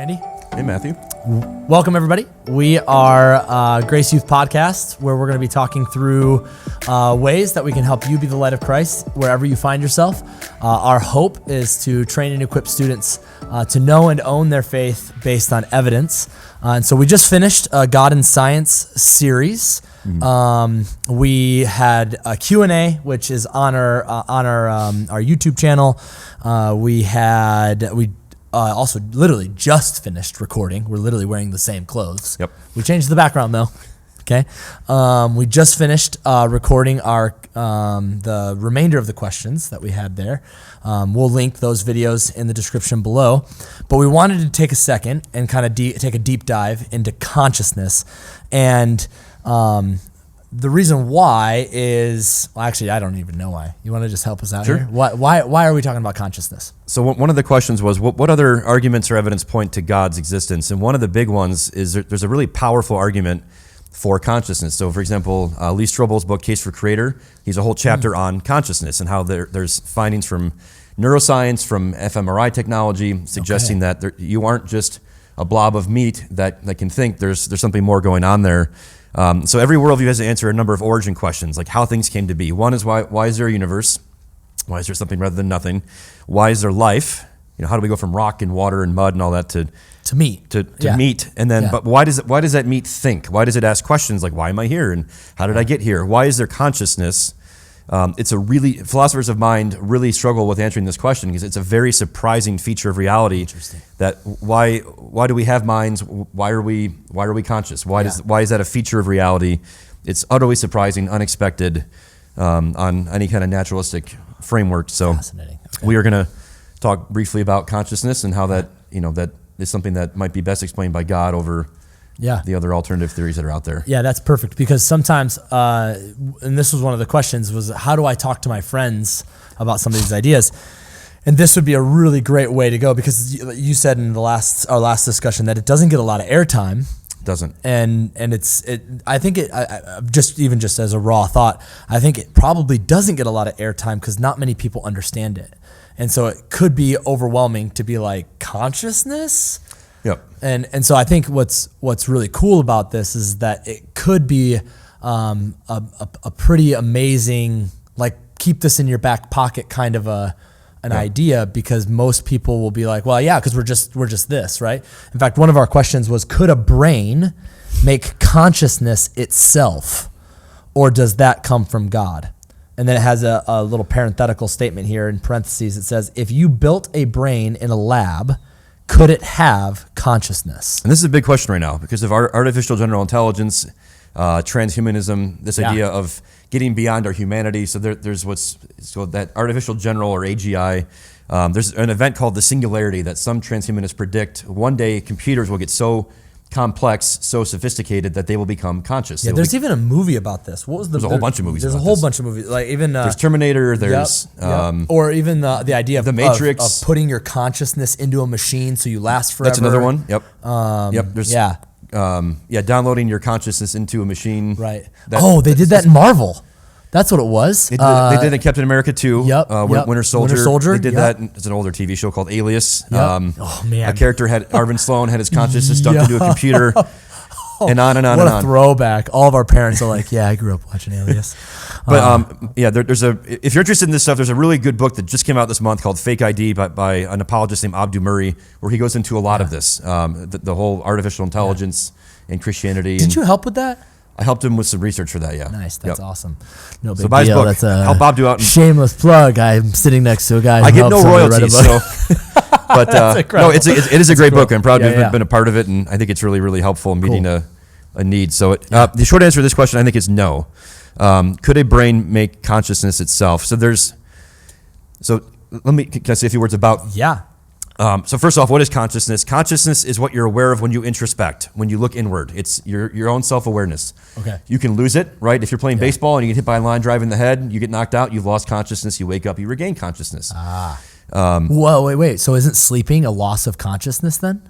Randy. Hey, Matthew. Welcome, everybody. We are Grace Youth Podcast, where we're going to be talking through ways that we can help you be the light of Christ wherever you find yourself. Our hope is to train and equip students to know and own their faith based on evidence. And so we just finished a God and Science series. We had a Q&A, which is on our YouTube channel. We also literally just finished recording. We're literally wearing the same clothes. Yep. We changed the background though. Okay. We just finished recording the remainder of the questions that we had there. We'll link those videos in the description below. But we wanted to take a second and kind of take a deep dive into consciousness. And the reason why is, well, actually, I don't even know why. You want to just help us out Sure. here? Why are we talking about consciousness? So one of the questions was, what other arguments or evidence point to God's existence? And one of the big ones is there's a really powerful argument for consciousness. So, for example, Lee Strobel's book, Case for Creator, he's a whole chapter on consciousness and how there's findings from neuroscience, from fMRI technology, suggesting that you aren't just a blob of meat that can think. There's something more going on there. So every worldview has to answer a number of origin questions, like how things came to be. One is why is there a universe? Why is there something rather than nothing? Why is there life? How do we go from rock and water and mud and all that to meat? To meat, and then but why does that meat think? Why does it ask questions like why am I here and how did I get here? Why is there consciousness? Philosophers of mind really struggle with answering this question because it's a very surprising feature of reality. Interesting. That why do we have minds? Why are we conscious? Why is that a feature of reality? It's utterly surprising, unexpected on any kind of naturalistic framework. So Fascinating. Okay. we are going to talk briefly about consciousness and how that that is something that might be best explained by God over the other alternative theories that are out there. Yeah, that's perfect because sometimes, and this was one of the questions, was how do I talk to my friends about some of these ideas? And this would be a really great way to go because you said in our last discussion that it doesn't get a lot of airtime. Doesn't. And I think just as a raw thought, I think it probably doesn't get a lot of airtime because not many people understand it. And so it could be overwhelming to be like consciousness. Yep. And so I think what's really cool about this is that it could be a pretty amazing, like keep this in your back pocket kind of an idea, because most people will be like, well, yeah, because we're just this, right? In fact, one of our questions was, could a brain make consciousness itself, or does that come from God? And then it has a little parenthetical statement here in parentheses. It says, if you built a brain in a lab, could it have consciousness? And this is a big question right now because of artificial general intelligence, transhumanism, this idea of getting beyond our humanity. So there's what's called that artificial general or AGI. There's an event called the singularity that some transhumanists predict one day computers will get so complex, so sophisticated that they will become conscious. Yeah, there's even a movie about this. What was there's a whole bunch of movies. There's a whole bunch of movies. Like even there's Terminator. There's or even the idea of the Matrix, of putting your consciousness into a machine so you last forever. That's another one. Yep. There's downloading your consciousness into a machine. Right. They did that in Marvel. That's what it was. They did in Captain America 2. Winter Soldier. Winter Soldier. They did that. It's an older TV show called Alias. Oh man. A character Arvin Sloan had his consciousness dumped into a computer, and on and on what and on. What a throwback! All of our parents are like, "Yeah, I grew up watching Alias." But if you're interested in this stuff, there's a really good book that just came out this month called Fake ID by an apologist named Abdu Murray, where he goes into a lot of this, the whole artificial intelligence and Christianity. Did you help with that? I helped him with some research for that, yeah. Nice, that's awesome. No big so buy his deal. book. That's a help Bob do out. Shameless plug. I'm sitting next to a guy who I get no helps royalties, write a book. but no, it is a great book. I'm proud to have been a part of it, and I think it's really, really helpful in meeting a need. So the short answer to this question, I think, is no. Could a brain make consciousness itself? So can I say a few words about? Yeah. So first off, what is consciousness? Consciousness is what you're aware of when you introspect, when you look inward. It's your own self-awareness. Okay. You can lose it, right? If you're playing baseball and you get hit by a line drive in the head, you get knocked out, you've lost consciousness, you wake up, you regain consciousness. Whoa, wait. So isn't sleeping a loss of consciousness then?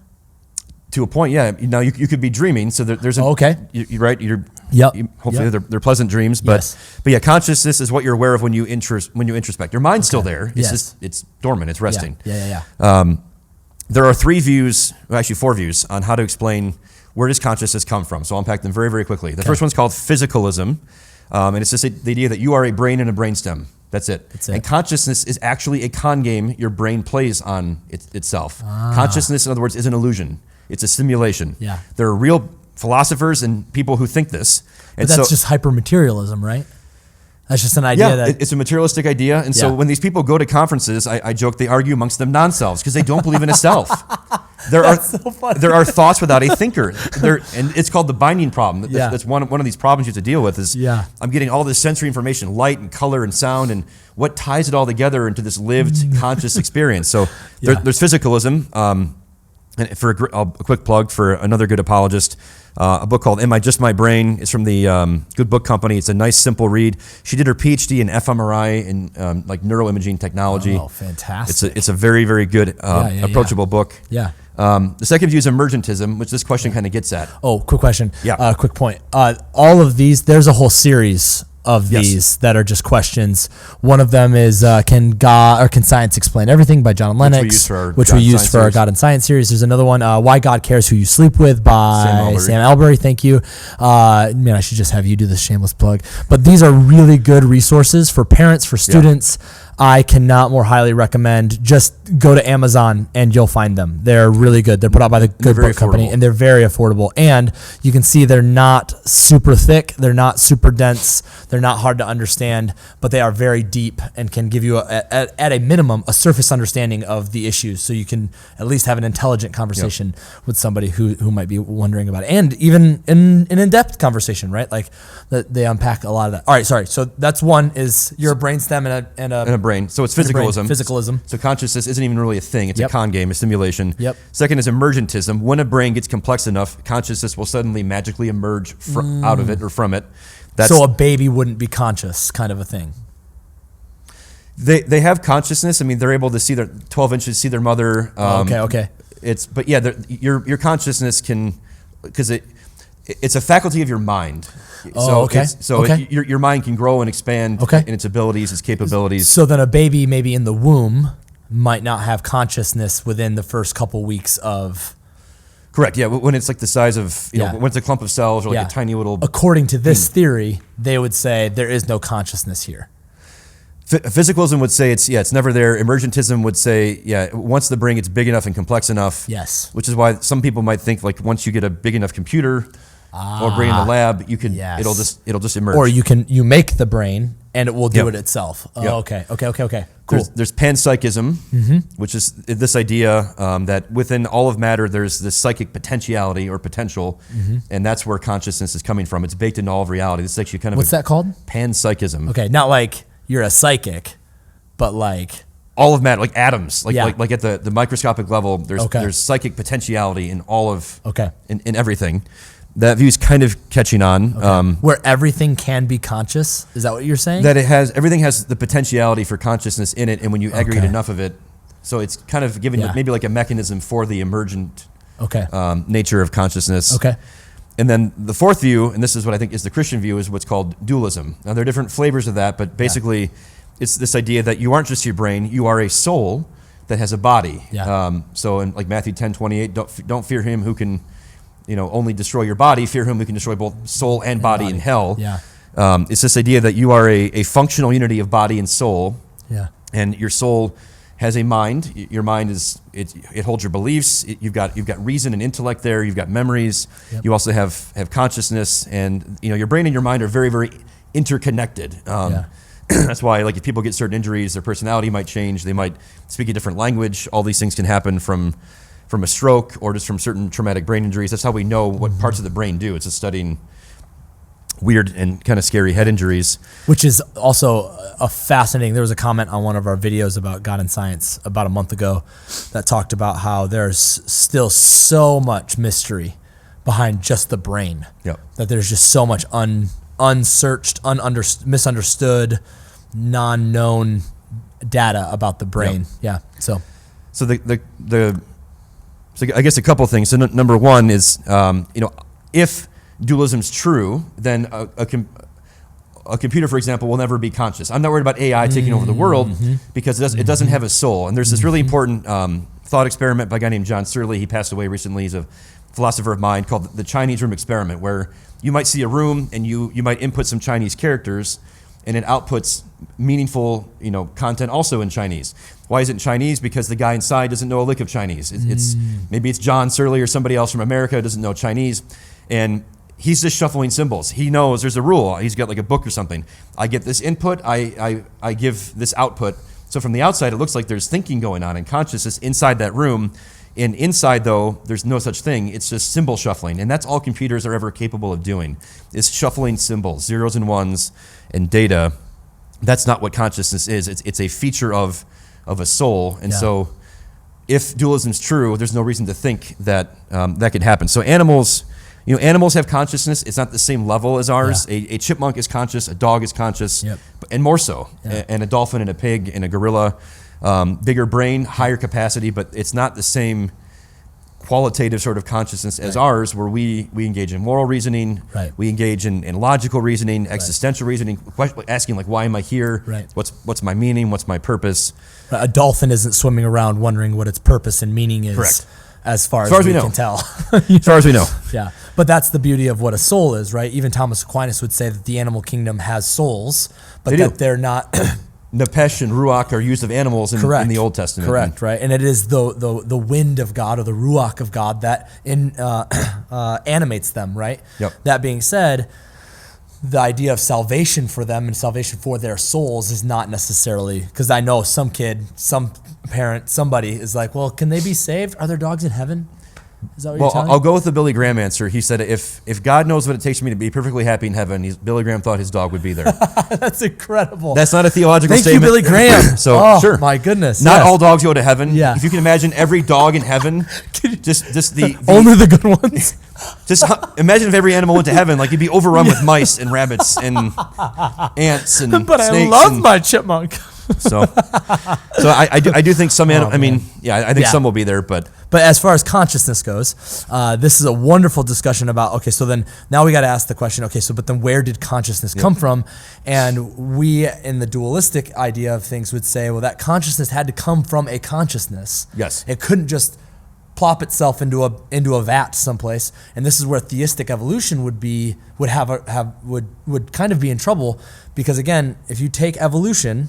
To a point, yeah. Now you could be dreaming, so there's you're right. Hopefully they're pleasant dreams, but yeah, consciousness is what you're aware of when you introspect. Your mind's still there. It's just it's dormant. It's resting. there are three views, well, actually four views, on how to explain where does consciousness come from. So I'll unpack them very, very quickly. The first one's called physicalism, and it's just the idea that you are a brain and a brainstem. That's it. And consciousness is actually a con game your brain plays on itself. Consciousness, in other words, is an illusion. It's a simulation. Yeah. There are real philosophers and people who think this. And but that's just hypermaterialism, right? That's just an idea that... it's a materialistic idea. And so when these people go to conferences, I joke, they argue amongst them non-selves because they don't believe in a self. There are thoughts without a thinker. And it's called the binding problem. That's one of these problems you have to deal with is I'm getting all this sensory information, light and color and sound, and what ties it all together into this lived conscious experience. So there's physicalism. And for a quick plug for another good apologist, a book called Am I Just My Brain? It's from the Good Book Company. It's a nice, simple read. She did her PhD in fMRI and like neuroimaging technology. Oh, fantastic. It's a very, very good, approachable book. Yeah. The second view is emergentism, which this question kind of gets at. Oh, quick question. Yeah. Quick point. All of these, there's a whole series of these that are just questions. One of them is Can Science Explain Everything by John Lennox, which we use for our God and Science series. There's another one, Why God Cares Who You Sleep With by Sam Albury. Thank you. Man, I should just have you do this shameless plug. But these are really good resources for parents, for students. I cannot more highly recommend. Just go to Amazon and you'll find them. They're really good. They're put out by the Good Book Company, and they're very affordable. And you can see they're not super thick. They're not super dense. They're not hard to understand, but they are very deep and can give you, at a minimum, a surface understanding of the issues, so you can at least have an intelligent conversation with somebody who might be wondering about it. And even an in-depth conversation, right? Like they unpack a lot of that. All right, sorry. So that's one, is you're a brainstem and a brain. So it's physicalism. Physicalism. So consciousness isn't even really a thing. It's a con game, a simulation. Yep. Second is emergentism. When a brain gets complex enough, consciousness will suddenly magically emerge out of it or from it. So a baby wouldn't be conscious, kind of a thing. They have consciousness. I mean, they're able to see their 12 inches, see their mother. Okay. But your consciousness can, because it's a faculty of your mind. Your mind can grow and expand in its abilities, its capabilities. So then a baby maybe in the womb might not have consciousness within the first couple weeks of... Correct, yeah. When it's like the size of, when it's a clump of cells or like a tiny little... According to this theory, they would say there is no consciousness here. Physicalism would say it's never there. Emergentism would say, once the brain gets big enough and complex enough. Yes. Which is why some people might think like once you get a big enough computer or brain in the lab, you can it'll just emerge. Or you make the brain and it will do it itself. Oh, okay. Cool. There's panpsychism, which is this idea that within all of matter there's this psychic potentiality or potential, and that's where consciousness is coming from. It's baked into all of reality. This is actually kind of what's that called? Panpsychism. Okay, not like you're a psychic, but like all of matter, like atoms, like at the microscopic level. There's psychic potentiality in all of in everything. That view's kind of catching on. Where everything can be conscious? Is that what you're saying? That everything has the potentiality for consciousness in it, and when you aggregate enough of it, so it's kind of giving maybe like a mechanism for the emergent nature of consciousness. Okay. And then the fourth view, and this is what I think is the Christian view, is what's called dualism. Now there are different flavors of that, but basically it's this idea that you aren't just your brain, you are a soul that has a body. Yeah. So in like Matthew 10:28, don't fear him who can only destroy your body, fear him who can destroy both soul and body in hell. Yeah. It's this idea that you are a functional unity of body and soul. Yeah. And your soul has a mind. Your mind it holds your beliefs. You've got reason and intellect there. You've got memories. Yep. You also have consciousness, and your brain and your mind are very, very interconnected. That's why, like, if people get certain injuries, their personality might change. They might speak a different language. All these things can happen from a stroke or just from certain traumatic brain injuries. That's how we know what parts of the brain do. It's just studying weird and kind of scary head injuries. Which is also a fascinating, there was a comment on one of our videos about God and Science about a month ago that talked about how there's still so much mystery behind just the brain. Yep. That there's just so much unsearched, misunderstood, non-known data about the brain. Yep. So I guess a couple things. So number one is, if dualism's true, then a computer, for example, will never be conscious. I'm not worried about AI taking over the world because it doesn't have a soul. And there's this really important thought experiment by a guy named John Searle. He passed away recently. He's a philosopher of mind, called the Chinese room experiment, where you might see a room and you might input some Chinese characters, and it outputs meaningful, content also in Chinese. Why is it in Chinese? Because the guy inside doesn't know a lick of Chinese. Maybe it's John Searle or somebody else from America who doesn't know Chinese, and he's just shuffling symbols. He knows there's a rule. He's got like a book or something. I get this input, I give this output. So from the outside, it looks like there's thinking going on and consciousness inside that room. And inside, though, there's no such thing. It's just symbol shuffling. And that's all computers are ever capable of doing, is shuffling symbols, zeros and ones, and data. That's not what consciousness is. It's a feature of a soul. And so if dualism's true, there's no reason to think that that could happen. So animals have consciousness. It's not the same level as ours. A chipmunk is conscious. A dog is conscious, and more so. And a dolphin and a pig and a gorilla. Bigger brain, higher capacity, but it's not the same qualitative sort of consciousness as ours, where we engage in moral reasoning, we engage in logical reasoning, existential reasoning, asking like, why am I here? What's my meaning? What's my purpose? A dolphin isn't swimming around wondering what its purpose and meaning is. Correct. As far as we can tell. As far as we know. Yeah. But that's the beauty of what a soul is, right? Even Thomas Aquinas would say that the animal kingdom has souls, but they're not... Nepesh and Ruach are used of animals in the Old Testament. Correct, right? And it is the wind of God, or the Ruach of God, that animates them, right? That being said, the idea of salvation for them and salvation for their souls is not necessarily, because I know some kid, some parent, somebody is like, well, can they be saved? Are there dogs in heaven? Is that what you're telling me? I'll go with the Billy Graham answer. He said, if God knows what it takes for me to be perfectly happy in heaven, Billy Graham thought his dog would be there. That's incredible. That's not a theological statement. Thank you, Billy Graham. So, sure. My goodness. Not all dogs go to heaven. Yeah. If you can imagine every dog in heaven, just the only the good ones. Just imagine if every animal went to heaven, like you'd be overrun with mice and rabbits and ants and but snakes. I love my chipmunk. So I do think some animal. I think some will be there, but as far as consciousness goes, this is a wonderful discussion about. Okay, so then now we got to ask the question. Okay, so but then where did consciousness come from? And we, in the dualistic idea of things, would say, well, that consciousness had to come from a consciousness. Yes, it couldn't just plop itself into a vat someplace. And this is where theistic evolution would kind of be in trouble, because again, if you take evolution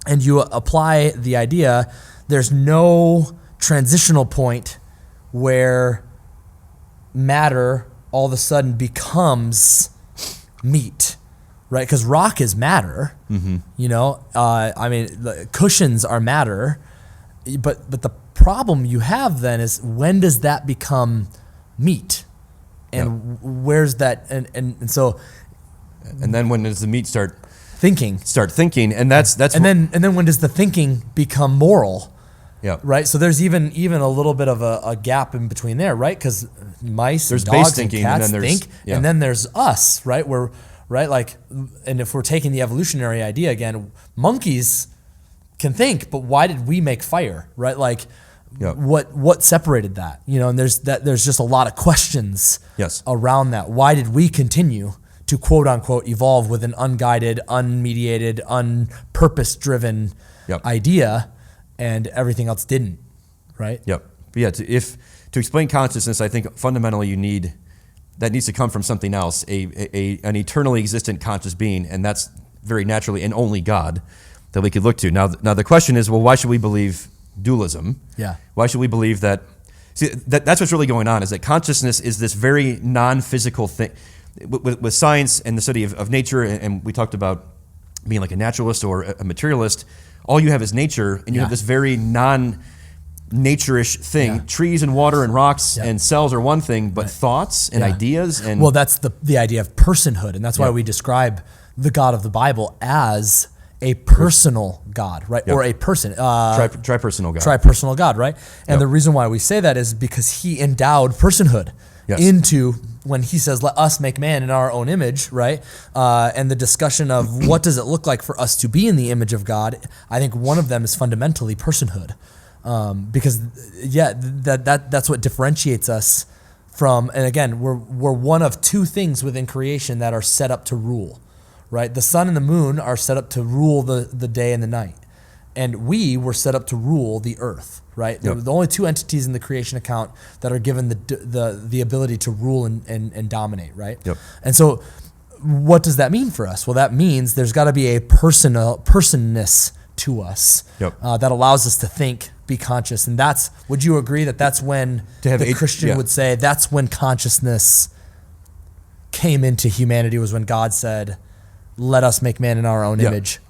and you apply the idea, there's no transitional point where matter all of a sudden becomes meat, right? Because rock is matter, the cushions are matter, but the problem you have then is, when does that become meat? And where's that? And so... And then when does the meat start thinking, and that's and then when does the thinking become moral? Yeah. Right. So there's even a little bit of a gap in between there, right? Because mice, there's and dogs, base thinking, and cats and then there's, think, and then there's us, right? And if we're taking the evolutionary idea again, monkeys can think, but why did we make fire, right? Like, what separated that? And there's just a lot of questions around that. Why did we continue to quote unquote evolve with an unguided, unmediated, unpurpose-driven idea, and everything else didn't, right? Yep. But yeah, to explain consciousness, I think fundamentally that needs to come from something else, an eternally existent conscious being, and that's very naturally and only God that we could look to. Now the question is, well, why should we believe dualism? Yeah. Why should we believe that? See, that's what's really going on, is that consciousness is this very non-physical thing. With science and the study of nature, and we talked about being like a naturalist or a materialist, all you have is nature, and you have this very non-nature-ish thing. Yeah. Trees and water and rocks and cells are one thing, but thoughts and ideas and... Well, that's the idea of personhood, and that's why we describe the God of the Bible as a personal God, right? Or a person. Tripersonal God. Tripersonal God, right? And the reason why we say that is because he endowed personhood into, when he says, let us make man in our own image, right? And the discussion of what does it look like for us to be in the image of God, I think one of them is fundamentally personhood. Because that's what differentiates us from, and again, we're one of two things within creation that are set up to rule, right? The sun and the moon are set up to rule the day and the night. And we were set up to rule the earth, right? Yep. The only two entities in the creation account that are given the ability to rule and dominate, right? Yep. And so what does that mean for us? Well, that means there's got to be a personness to us Yep. That allows us to think, be conscious. And would you agree that that's when the Christian would say that's when consciousness came into humanity, was when God said, let us make man in our own image?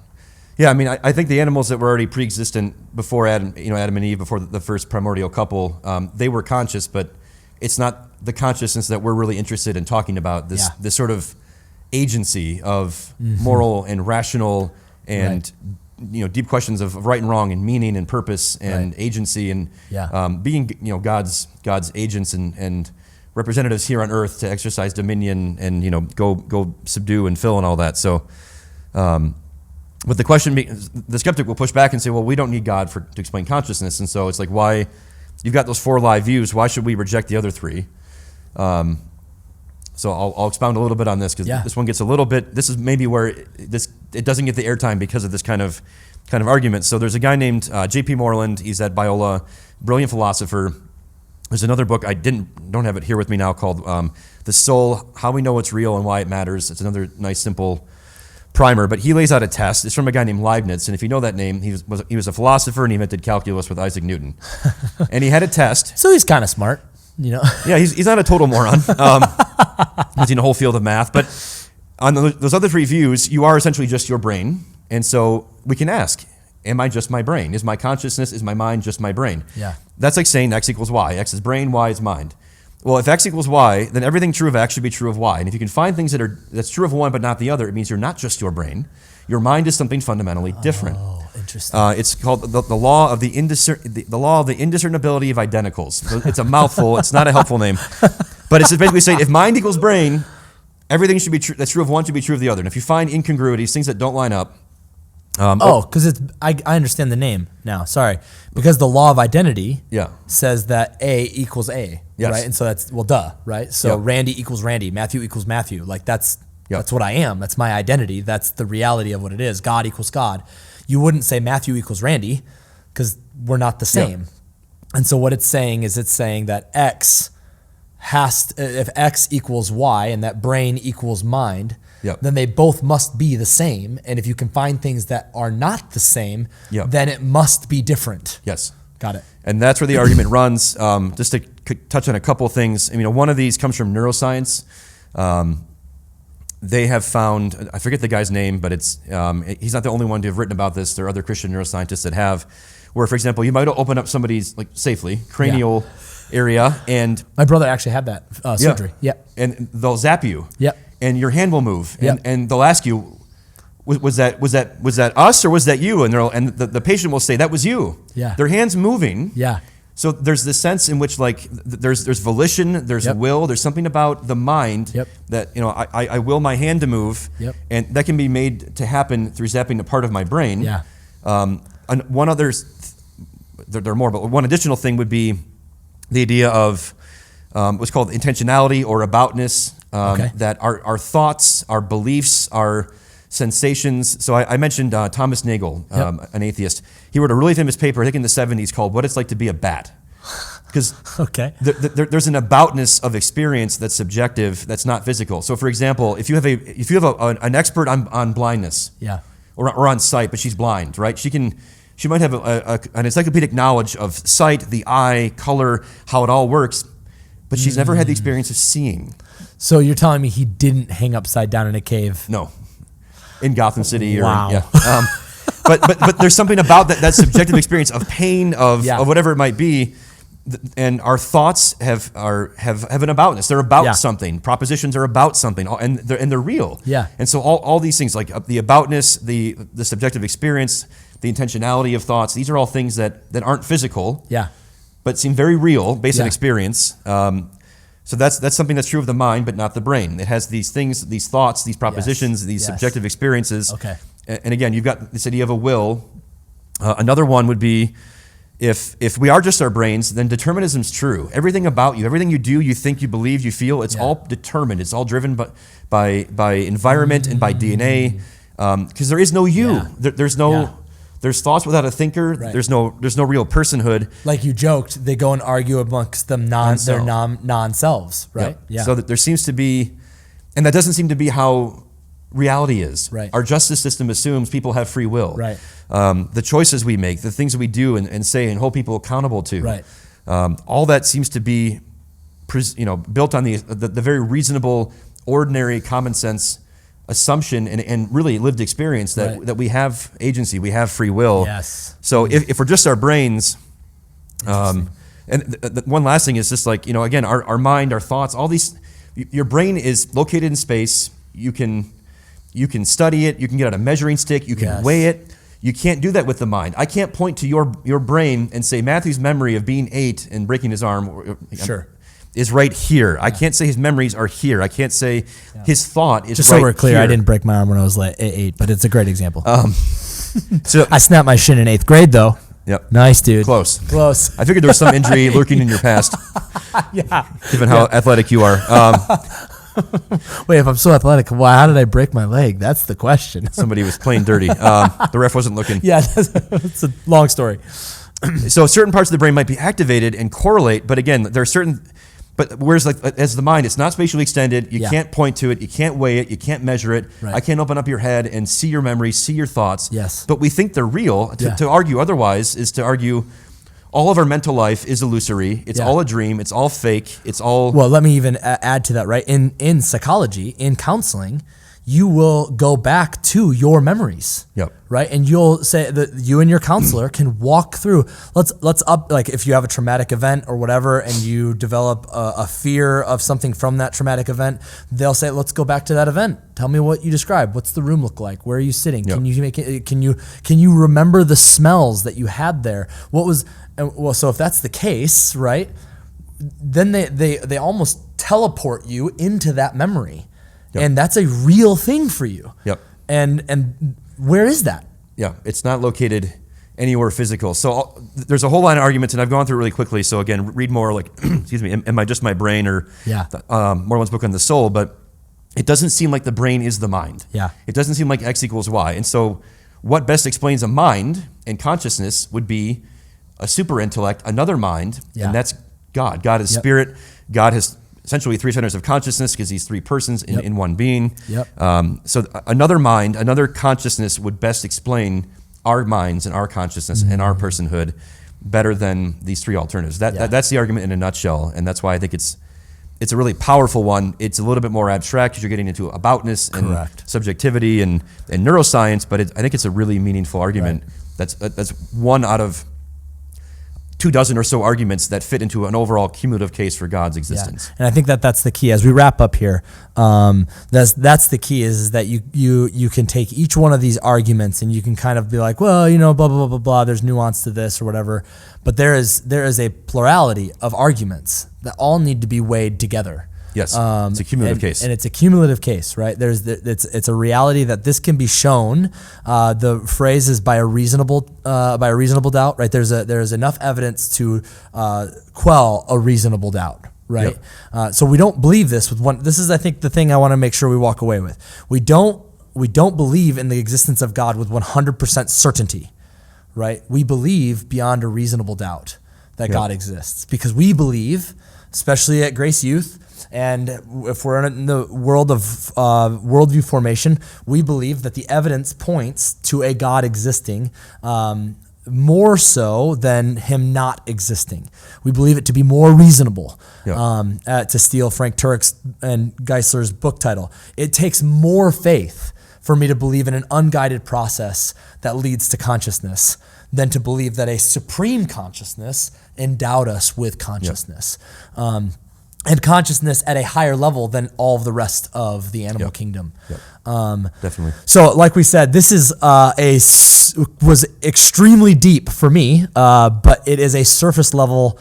Yeah, I mean, I think the animals that were already pre-existent before Adam and Eve, before the first primordial couple, they were conscious, but it's not the consciousness that we're really interested in talking about. This sort of agency of moral and rational and deep questions of right and wrong and meaning and purpose and agency and being God's agents and representatives here on earth to exercise dominion and go subdue and fill and all that. So. But the question, the skeptic will push back and say, well, we don't need God to explain consciousness. And so it's like, why, you've got those 4 live views, why should we reject the other 3? So I'll expound a little bit on this, because this one gets a little bit, this is maybe where it doesn't get the airtime because of this kind of argument. So there's a guy named J.P. Moreland. He's at Biola, brilliant philosopher. There's another book, I don't have it here with me now, called The Soul, How We Know It's Real and Why It Matters. It's another nice, simple primer, but he lays out a test. It's from a guy named Leibniz, and if you know that name, he was a philosopher, and he invented calculus with Isaac Newton. And he had a test. So he's kind of smart, Yeah, he's not a total moron. He's in a whole field of math, but on those other 3 views, you are essentially just your brain, and so we can ask, am I just my brain? Is my consciousness, is my mind just my brain? Yeah. That's like saying X equals Y. X is brain, Y is mind. Well, if X equals Y, then everything true of X should be true of Y. And if you can find things that's true of one but not the other, it means you're not just your brain. Your mind is something fundamentally different. Oh, interesting. It's called the law of the indiscernibility of identicals. It's a mouthful. It's not a helpful name, but it's basically saying if mind equals brain, everything should be true. That's true of one should be true of the other. And if you find incongruities, things that don't line up. Because I understand the name now. Sorry, because the law of identity says that A equals A, right? And so that's duh, right? So Randy equals Randy, Matthew equals Matthew. Like that's what I am. That's my identity. That's the reality of what it is. God equals God. You wouldn't say Matthew equals Randy because we're not the same. And so what it's saying is that X if X equals Y and that brain equals mind, then they both must be the same. And if you can find things that are not the same, then it must be different. Yes. Got it. And that's where the argument runs. Just to touch on a couple of things. I mean, one of these comes from neuroscience. They have found, I forget the guy's name, but he's not the only one to have written about this. There are other Christian neuroscientists that have, where, for example, you might open up somebody's, safely, cranial area, and my brother actually had that surgery. And they'll zap you. And your hand will move, and they'll ask you, was that us or was that you? And the patient will say that was you. Their hand's moving. So there's this sense in which there's volition, there's will, there's something about the mind that I will my hand to move, and that can be made to happen through zapping a part of my brain. And one other, there are more, but one additional thing would be the idea of what's called intentionality or aboutness. That our thoughts, our beliefs, our sensations. So I mentioned Thomas Nagel, an atheist. He wrote a really famous paper, I think in the 70s, called "What It's Like to Be a Bat." Because there's an aboutness of experience that's subjective, that's not physical. So, for example, if you have an expert on blindness, or on sight, but she's blind, right? She might have an encyclopedic knowledge of sight, the eye, color, how it all works, but she's never had the experience of seeing. So you're telling me he didn't hang upside down in a cave? No, in Gotham City. Wow. But there's something about that subjective experience of pain, of whatever it might be, and our thoughts have an aboutness. They're about something. Propositions are about something, and they're real. And so all these things, like the aboutness, the subjective experience, the intentionality of thoughts, these are all things that aren't physical. But seem very real based on experience. So that's something that's true of the mind, but not the brain. It has these things, these thoughts, these propositions, these subjective experiences. And again, you've got this idea of a will. Another one would be, if we are just our brains, then determinism's true. Everything about you, everything you do, you think, you believe, you feel, it's all determined. It's all driven by environment and by DNA. Because there is no you. There's there's thoughts without a thinker. Right. There's no real personhood. Like you joked, they go and argue amongst them their non-selves, right? Yep. Yeah. So that there seems to be, and that doesn't seem to be how reality is. Right. Our justice system assumes people have free will. Right. The choices we make, the things that we do and say and hold people accountable to. Right. All that seems to be, built on the very reasonable, ordinary, common sense assumption and really lived experience that we have agency, we have free will. Yes. So if we're just our brains, and one last thing is just like, again, our mind, our thoughts, all these, your brain is located in space. You can study it. You can get out a measuring stick. You can weigh it. You can't do that with the mind. I can't point to your brain and say Matthew's memory of being 8 and breaking his arm is right here. I can't say his memories are here. I can't say his thought is just right so we're clear, here. I didn't break my arm when I was like 8, but it's a great example. So I snapped my shin in 8th grade, though. Yep. Nice, dude. Close. Close. I figured there was some injury lurking in your past. Given how athletic you are. Wait, if I'm so athletic, how did I break my leg? That's the question. Somebody was playing dirty. The ref wasn't looking. Yeah, it's a long story. So certain parts of the brain might be activated and correlate, but again, there are certain. But whereas as the mind, it's not spatially extended. You can't point to it. You can't weigh it. You can't measure it. Right. I can't open up your head and see your memories, see your thoughts. Yes. But we think they're real. To argue otherwise is to argue all of our mental life is illusory. It's all a dream. It's all fake. It's all. Well, let me even add to that, right? In psychology, in counseling, you will go back to your memories. Yep. Right. And you'll say that you and your counselor can walk through. Let's up, like if you have a traumatic event or whatever, and you develop a fear of something from that traumatic event, they'll say, let's go back to that event. Tell me what you described. What's the room look like? Where are you sitting? Yep. Can you make it? Can you remember the smells that you had there? What was? Well, so if that's the case, right? Then they almost teleport you into that memory. Yep. And that's a real thing for you. Yep. And where is that? Yeah, it's not located anywhere physical. So there's a whole line of arguments, and I've gone through it really quickly. So again, read more like, excuse me, Am I Just My Brain? Or Moreland's book on the soul. But it doesn't seem like the brain is the mind. Yeah. It doesn't seem like X equals Y. And so what best explains a mind and consciousness would be a super intellect, another mind, and that's God. God is spirit. God has essentially 3 centers of consciousness because he's 3 persons in one being. Yep. So another mind, another consciousness would best explain our minds and our consciousness and our personhood better than these 3 alternatives. That's the argument in a nutshell, and that's why I think it's a really powerful one. It's a little bit more abstract because you're getting into aboutness and subjectivity and neuroscience, but I think it's a really meaningful argument. Right. That's one out of 24 or so arguments that fit into an overall cumulative case for God's existence. Yeah. And I think that's the key as we wrap up here. That's the key is that you can take each one of these arguments and you can kind of be like, well, blah, blah, blah, blah, blah, there's nuance to this or whatever. But there is a plurality of arguments that all need to be weighed together. Yes, it's a cumulative case. And it's a cumulative case, right? It's a reality that this can be shown. The phrase is by a reasonable doubt, right? There is enough evidence to quell a reasonable doubt, right? Yep. So we don't believe this with one. This is, I think, the thing I want to make sure we walk away with. We don't believe in the existence of God with 100% certainty, right? We believe beyond a reasonable doubt that God exists because we believe, especially at Grace Youth, and if we're in the world of worldview formation, we believe that the evidence points to a God existing more so than him not existing. We believe it to be more reasonable. To steal Frank Turek's and Geisler's book title, it takes more faith for me to believe in an unguided process that leads to consciousness than to believe that a supreme consciousness endowed us with consciousness. And consciousness at a higher level than all of the rest of the animal kingdom. Definitely. So, like we said, this is was extremely deep for me, but it is a surface level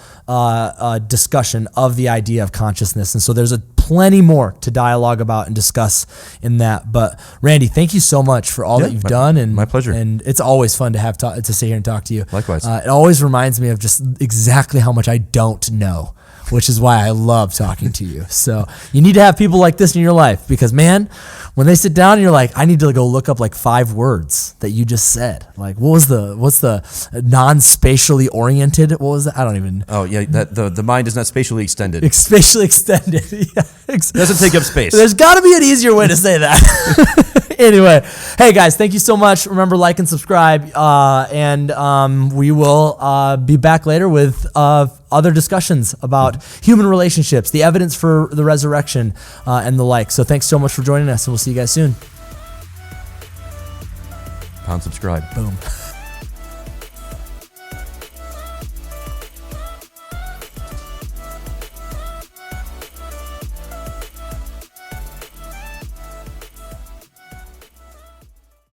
discussion of the idea of consciousness, and so there's plenty more to dialogue about and discuss in that. But Randy, thank you so much for all that you've done, and my pleasure. And it's always fun to have to sit here and talk to you. Likewise. It always reminds me of just exactly how much I don't know, which is why I love talking to you. So you need to have people like this in your life because, man, when they sit down down and you're like, I need to go look up like 5 words that you just said. Like, what's the non-spatially oriented? What was that? I don't even. Oh yeah, the mind is not spatially extended. Spatially extended. Yeah. Doesn't take up space. There's got to be an easier way to say that. Anyway, hey guys, thank you so much. Remember, like and subscribe, and we will be back later with other discussions about human relationships, the evidence for the resurrection, and the like. So thanks so much for joining us, and we'll see you guys soon. Pound subscribe. Boom.